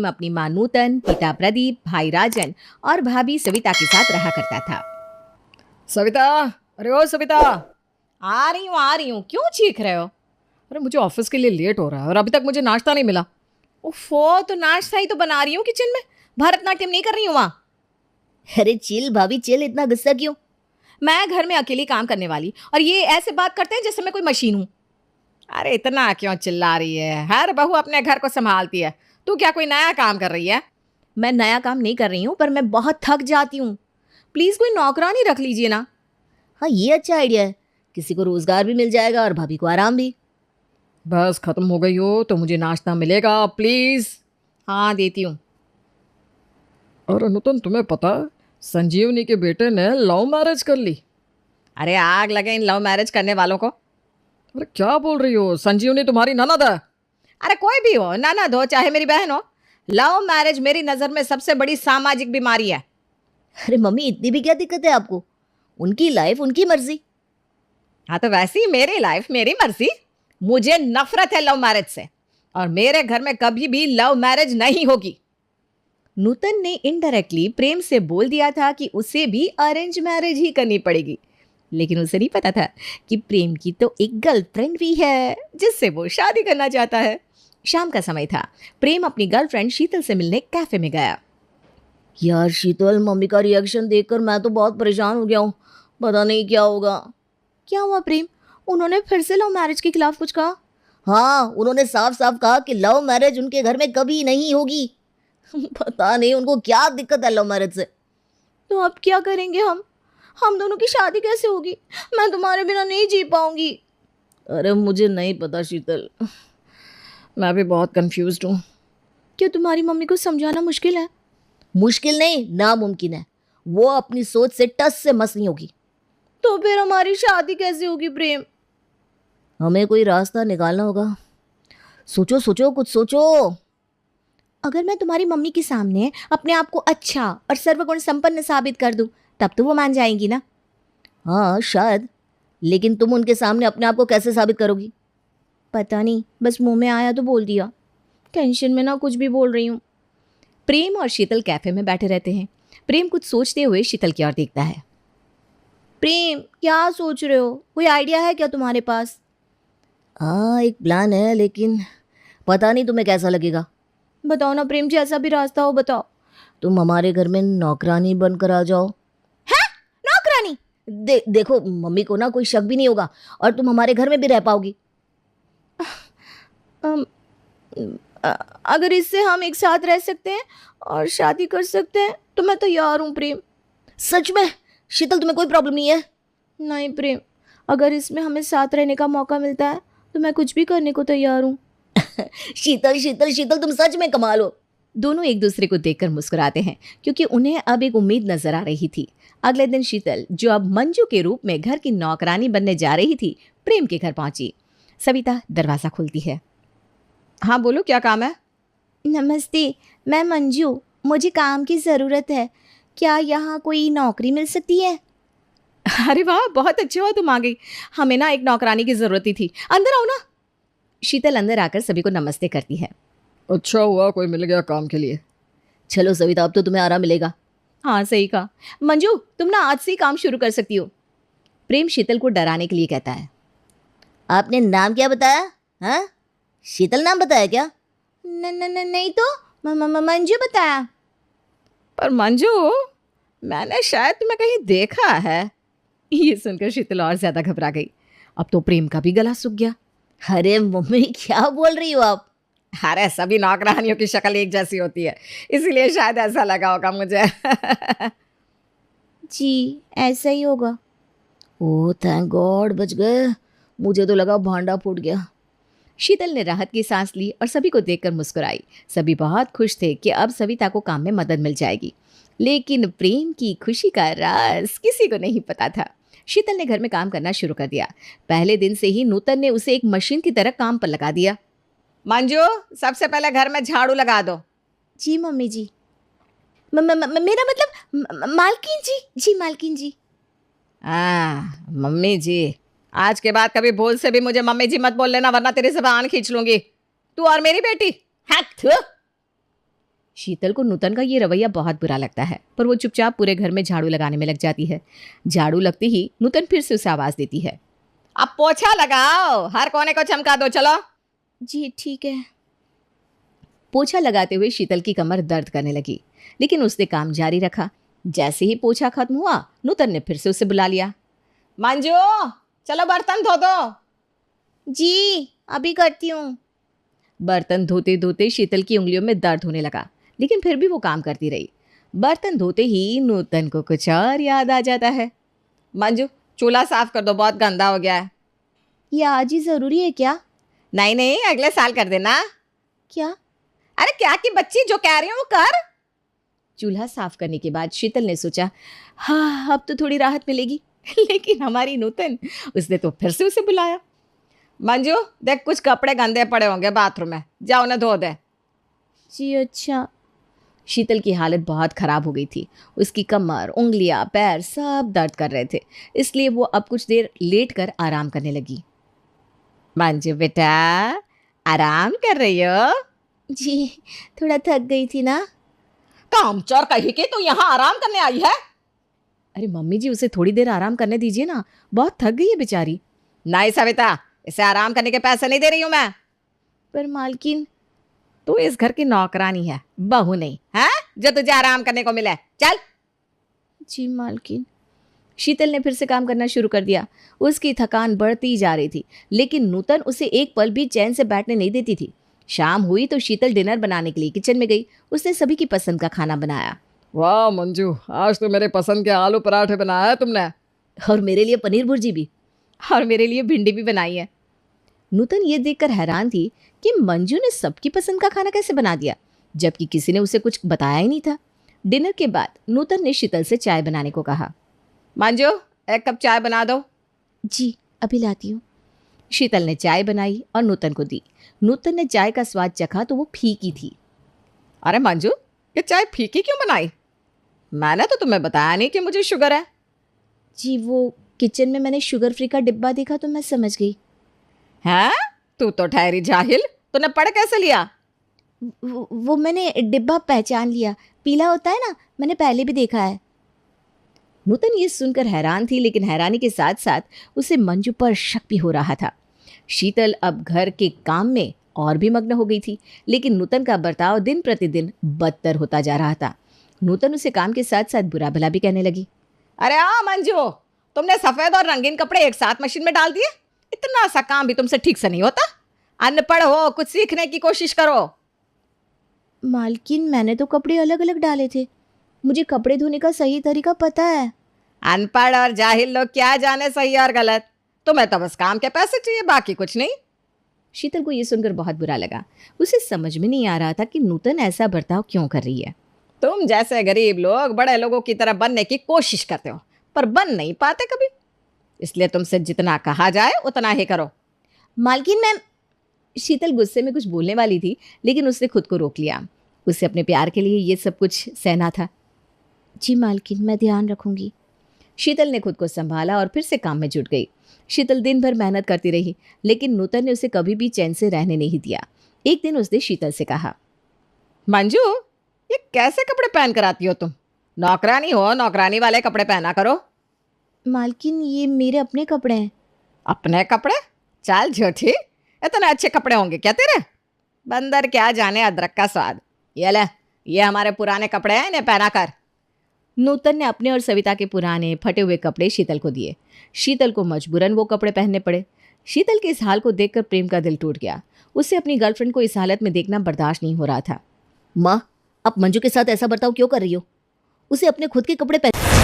अपनी मां नूतन, पिता प्रदीप, भाई राजन और भाभी सविता के साथ रहा करता था। सविता, अरे ओ सविता। आ रही हूँ। क्यों चीख रहे हो? अरे मुझे ऑफिस के लिए लेट हो रहा है और अभी तक मुझे नाश्ता नहीं मिला। उफो, तो नाश्ता ही तो बना रही हूँ किचन में। भरतनाट्यम नहीं कर रही हूँ वहाँ। अरे चिल भाभी चिल, इतना गुस्सा क्यों? मैं घर में अकेली काम करने वाली और ये ऐसे बात करते हैं जैसे मैं कोई मशीन हूँ। अरे इतना क्यों चिल्ला रही है? हर बहू अपने घर को संभालती है, तू क्या कोई नया काम कर रही है? मैं नया काम नहीं कर रही हूँ, पर मैं बहुत थक जाती हूँ। प्लीज कोई नौकरानी रख लीजिए ना। हाँ ये अच्छा आइडिया है, किसी को रोजगार भी मिल जाएगा और भाभी को आराम भी। बस खत्म हो गई हो तो मुझे नाश्ता मिलेगा प्लीज। हाँ देती हूँ। और नूतन, तुम्हें पता है संजीवनी के बेटे ने लव मैरिज कर ली। अरे आग लगे इन लव मैरिज करने वालों को। अरे क्या बोल रही हो? संजीवनी तुम्हारी ननद है। अरे कोई भी हो, ननद हो चाहे मेरी बहन हो, लव मैरिज मेरी नज़र में सबसे बड़ी सामाजिक बीमारी है। अरे मम्मी, इतनी भी क्या दिक्कत है आपको? उनकी लाइफ उनकी मर्जी। हाँ तो वैसे ही मेरी लाइफ मेरी मर्जी। मुझे नफरत है लव मैरिज से और मेरे घर में कभी भी लव मैरिज नहीं होगी। नूतन ने इनडायरेक्टली प्रेम से बोल दिया था कि उसे भी अरेंज मैरिज ही करनी पड़ेगी, लेकिन उसे नहीं पता था कि प्रेम की तो एक गर्लफ्रेंड भी है जिससे वो शादी करना चाहता है। शाम का समय था। प्रेम अपनी गर्लफ्रेंड शीतल से मिलने कैफे में गया। यार शीतल, मम्मी का रिएक्शन देखकर मैं तो बहुत परेशान हो गया हूँ, पता नहीं क्या होगा। क्या हुआ प्रेम? उन्होंने फिर से लव मैरिज के खिलाफ कुछ कहा? हाँ, उन्होंने साफ साफ कहा कि लव मैरिज उनके घर में कभी नहीं होगी। पता नहीं उनको क्या दिक्कत है लव मैरिज से। तो अब क्या करेंगे हम दोनों की शादी कैसे होगी? मैं तुम्हारे बिना नहीं जी पाऊंगी। अरे मुझे नहीं पता शीतल, मैं भी बहुत कंफ्यूज्ड हूँ। क्या तुम्हारी मम्मी को समझाना मुश्किल है? मुश्किल नहीं, नामुमकिन है। वो अपनी सोच से टस से मस नहीं होगी। तो फिर हमारी शादी कैसे होगी प्रेम? हमें कोई रास्ता निकालना होगा। सोचो सोचो, कुछ सोचो। अगर मैं तुम्हारी मम्मी के सामने अपने आप को अच्छा और सर्वगुण संपन्न साबित कर दूं, तब तो वो मान जाएंगी ना? हाँ शायद, लेकिन तुम उनके सामने अपने आप को कैसे साबित करोगी? पता नहीं, बस मुंह में आया तो बोल दिया। टेंशन में ना कुछ भी बोल रही हूँ। प्रेम और शीतल कैफे में बैठे रहते हैं। प्रेम कुछ सोचते हुए शीतल की ओर देखता है। प्रेम, क्या सोच रहे हो? कोई आइडिया है क्या तुम्हारे पास? हाँ एक प्लान है, लेकिन पता नहीं तुम्हें कैसा लगेगा। बताओ ना प्रेम जी, ऐसा भी रास्ता हो बताओ। तुम हमारे घर में नौकरानी बनकर आ जाओ। है? नौकरानी? देखो मम्मी को ना कोई शक भी नहीं होगा और तुम हमारे घर में भी रह पाओगी। अगर इससे हम एक साथ रह सकते हैं और शादी कर सकते हैं तो मैं तैयार हूँ प्रेम। सच में शीतल, तुम्हें कोई प्रॉब्लम नहीं है? नहीं प्रेम, अगर इसमें हमें साथ रहने का मौका मिलता है तो मैं कुछ भी करने को तैयार हूँ। शीतल शीतल शीतल, तुम सच में कमाल हो। दोनों एक दूसरे को देखकर मुस्कुराते हैं क्योंकि उन्हें अब एक उम्मीद नजर आ रही थी। अगले दिन शीतल, जो अब मंजू के रूप में घर की नौकरानी बनने जा रही थी, प्रेम के घर पहुंची। सविता दरवाजा खोलती है। हाँ बोलो, क्या काम है? नमस्ते, मैं मंजू, मुझे काम की ज़रूरत है। क्या यहाँ कोई नौकरी मिल सकती है? अरे वाह, बहुत अच्छा हुआ तुम आ गई। हमें ना एक नौकरानी की ज़रूरत ही थी। अंदर आओ ना। शीतल अंदर आकर सभी को नमस्ते करती है। अच्छा हुआ कोई मिल गया काम के लिए। चलो सविता, अब तो तुम्हें आराम मिलेगा। हाँ सही कहा। मंजू, तुम ना आज से ही काम शुरू कर सकती हो। प्रेम शीतल को डराने के लिए कहता है। आपने नाम क्या बताया? हाँ, शीतल नाम बताया क्या? नहीं तो मंजू बताया। पर मंजू, मैंने शायद तुम्हें कहीं देखा है। ये सुनकर शीतल और ज्यादा घबरा गई। अब तो प्रेम का भी गला सूख गया। अरे मम्मी, क्या बोल रही हो आप? अरे सभी नौकरानियों की शक्ल एक जैसी होती है, इसलिए शायद ऐसा लगा होगा मुझे। जी ऐसा ही होगा। ओह थैंक गॉड, बच गए। मुझे तो लगा भांडा फूट गया। शीतल ने राहत की सांस ली और सभी को देखकर मुस्कुराई। सभी बहुत खुश थे कि अब सविता को काम में मदद मिल जाएगी, लेकिन प्रेम की खुशी का राज किसी को नहीं पता था। शीतल ने घर में काम करना शुरू कर दिया। पहले दिन से ही नूतन ने उसे एक मशीन की तरह काम पर लगा दिया। मंजू, सबसे पहले घर में झाड़ू लगा दो। जी मम्मी जी। मेरा मतलब मालकिन जी। जी मालकिन जी। मम्मी जी, आज के बाद कभी भूल से भी मुझे मम्मी जी मत बोल लेना, वरना तेरे ज़बान खींच लूंगी। तू और मेरी बेटी। शीतल को नूतन का ये रवैया बहुत बुरा लगता है, पर वो चुपचाप पूरे घर में झाड़ू लगाने में लग जाती है। झाड़ू लगते ही नूतन फिर से उसे आवाज देती है, अब पोछा लगाओ, हर कोने को चमका दो, चलो। जी ठीक है। पोछा लगाते हुए शीतल की कमर दर्द करने लगी, लेकिन उसने काम जारी रखा। जैसे ही पोछा खत्म हुआ, नूतन ने फिर से उसे बुला लिया। मंजू, चलो बर्तन धो दो। जी अभी करती हूँ। बर्तन धोते धोते शीतल की उंगलियों में दर्द होने लगा, लेकिन फिर भी वो काम करती रही। बर्तन धोते ही नूतन को कुछ और याद आ जाता है। मंजू, चूल्हा साफ कर दो, बहुत गंदा हो गया है। ये आज ही जरूरी है क्या? नहीं नहीं, अगले साल कर देना। क्या? अरे क्या की बच्ची, जो कह रही हूँ वो कर। चूल्हा साफ करने के बाद शीतल ने सोचा, हाँ अब तो थोड़ी राहत मिलेगी। लेकिन हमारी नूतन, उसने तो फिर से उसे बुलाया। मंजू देख, कुछ कपड़े गंदे पड़े होंगे बाथरूम में, जाओ उन्हें धो दे। जी अच्छा। शीतल की हालत बहुत खराब हो गई थी। उसकी कमर, उंगलियां, पैर सब दर्द कर रहे थे, इसलिए वो अब कुछ देर लेट कर आराम करने लगी। मंजू बेटा, आराम कर रही हो? जी थोड़ा थक गई थी ना। काम चोर कही कि तू यहाँ आराम करने आई है? अरे मम्मी जी, उसे थोड़ी देर आराम करने दीजिए ना, बहुत थक गई है बेचारी। नहीं सविता, इसे आराम करने के पैसे नहीं दे रही हूँ मैं। पर मालकिन, तू इस घर की नौकरानी है, बहू नहीं है जो तुझे आराम करने को मिले। चल। जी मालकिन। शीतल ने फिर से काम करना शुरू कर दिया। उसकी थकान बढ़ती जा रही थी, लेकिन नूतन उसे एक पल भी चैन से बैठने नहीं देती थी। शाम हुई तो शीतल डिनर बनाने के लिए किचन में गई। उसने सभी की पसंद का खाना बनाया। वाह मंजू, आज तो मेरे पसंद के आलू पराठे बनाया है तुमने। और मेरे लिए पनीर भुर्जी भी, और मेरे लिए भिंडी भी बनाई है। नूतन ये देखकर हैरान थी कि मंजू ने सबकी पसंद का खाना कैसे बना दिया, जबकि किसी ने उसे कुछ बताया ही नहीं था। डिनर के बाद नूतन ने शीतल से चाय बनाने को कहा। मंजू, एक कप चाय बना दो। जी अभी लाती हूँ। शीतल ने चाय बनाई और नूतन को दी। नूतन ने चाय का स्वाद चखा तो वो फीकी थी। अरे मंजू, ये चाय फीकी क्यों बनाई? मैंने तो तुम्हें बताया नहीं कि मुझे शुगर है। जी वो किचन में मैंने शुगर फ्री का डिब्बा देखा तो मैं समझ गई। हैं? तू तो ठहरी जाहिल, तूने पढ़ कैसे लिया? वो मैंने डिब्बा पहचान लिया, पीला होता है ना, मैंने पहले भी देखा है। नूतन ये सुनकर हैरान थी, लेकिन हैरानी के साथ साथ उसे मंजू पर शक भी हो रहा था। शीतल अब घर के काम में और भी मग्न हो गई थी, लेकिन नूतन का बर्ताव दिन प्रतिदिन बदतर होता जा रहा था। नूतन उसे काम के साथ साथ बुरा भला भी कहने लगी। अरे हाँ मंजू, तुमने सफेद और रंगीन कपड़े एक साथ मशीन में डाल दिए। इतना सा काम भी तुमसे ठीक से नहीं होता। अनपढ़ हो, कुछ सीखने की कोशिश करो। मालकिन मैंने तो कपड़े अलग अलग डाले थे, मुझे कपड़े धोने का सही तरीका पता है। अनपढ़ और जाहिल लोग क्या जाने सही और गलत। तुम्हें तो बस काम के पैसे चाहिए, बाकी कुछ नहीं। शीतल को यह सुनकर बहुत बुरा लगा। उसे समझ में नहीं आ रहा था कि नूतन ऐसा बर्ताव क्यों कर रही है। तुम जैसे गरीब लोग बड़े लोगों की तरह बनने की कोशिश करते हो, पर बन नहीं पाते कभी, इसलिए तुमसे जितना कहा जाए उतना ही करो। मालकिन मैं। शीतल गुस्से में कुछ बोलने वाली थी, लेकिन उसने खुद को रोक लिया। उसे अपने प्यार के लिए ये सब कुछ सहना था। जी मालकिन, मैं ध्यान रखूंगी। शीतल ने खुद को संभाला और फिर से काम में जुट गई। शीतल दिन भर मेहनत करती रही, लेकिन नूतन ने उसे कभी भी चैन से रहने नहीं दिया। एक दिन उसने शीतल से कहा, मंजू, ये कैसे कपड़े पहन कर आती हो तुम? नौकरानी हो, नौकरानी वाले कपड़े पहना करो। मालकिन ये मेरे अपने कपड़े हैं। अपने कपड़े? चल झूठी, इतने अच्छे कपड़े होंगे क्या तेरे? बंदर क्या जाने अदरक का स्वाद। ये ले, ये हमारे पुराने कपड़े हैं, इन्हें पहना कर। नूतन ने अपने और सविता के पुराने फटे हुए कपड़े शीतल को दिए। शीतल को मजबूरन वो कपड़े पहनने पड़े। शीतल के इस हाल को देखकर प्रेम का दिल टूट गया। उसे अपनी गर्लफ्रेंड को इस हालत में देखना बर्दाश्त नहीं हो रहा था। माँ, आप मंजू के साथ ऐसा बर्ताव क्यों कर रही हो? उसे अपने खुद के कपड़े पहन